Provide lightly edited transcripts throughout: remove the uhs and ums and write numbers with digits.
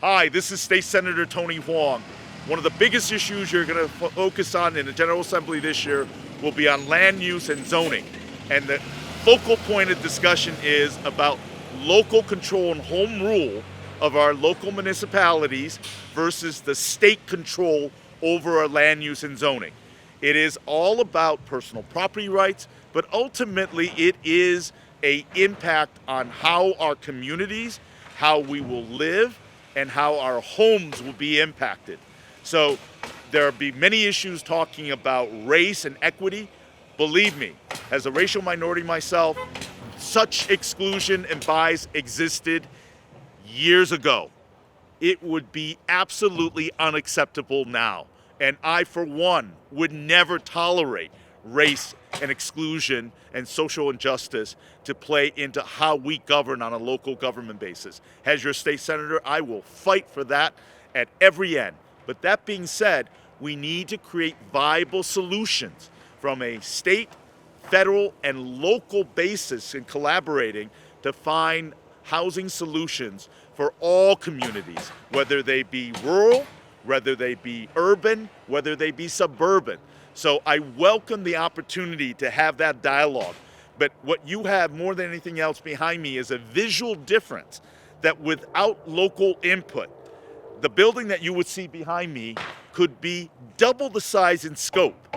Hi, this is State Senator Tony Hwang. One of the biggest issues you're going to focus on in the General Assembly this year will be on land use and zoning. And the focal point of discussion is about local control and home rule of our local municipalities versus the state control over our land use and zoning. It is all about personal property rights, but ultimately it is an impact on how our communities, how we will live, and how our homes will be impacted. So there'll be many issues talking about race and equity. Believe me, as a racial minority myself, such exclusion and bias existed years ago. It would be absolutely unacceptable now. And I, for one, would never tolerate race and exclusion and social injustice to play into how we govern on a local government basis. As your state senator, I will fight for that at every end. But that being said, we need to create viable solutions from a state, federal, and local basis in collaborating to find housing solutions for all communities, whether they be rural, whether they be urban, whether they be suburban. So I welcome the opportunity to have that dialogue. But what you have more than anything else behind me is a visual difference that without local input, the building that you would see behind me could be double the size in scope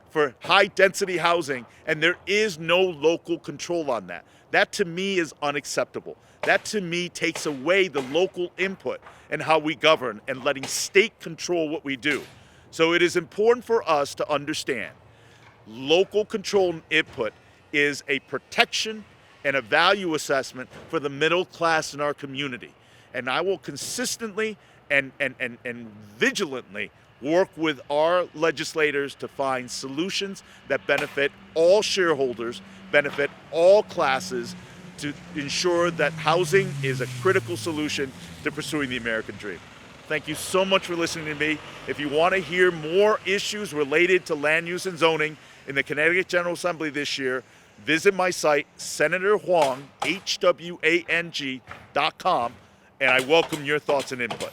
for high density housing, and there is no local control on that. That to me is unacceptable. That to me takes away the local input and how we govern and letting state control what we do. So it is important for us to understand local control and input is a protection and a value assessment for the middle class in our community. And I will consistently and vigilantly work with our legislators to find solutions that benefit all shareholders, benefit all classes, to ensure that housing is a critical solution to pursuing the American dream. Thank you so much for listening to me. If you want to hear more issues related to land use and zoning in the Connecticut General Assembly this year, visit my site, Senator Hwang, HWANG.com, and I welcome your thoughts and input.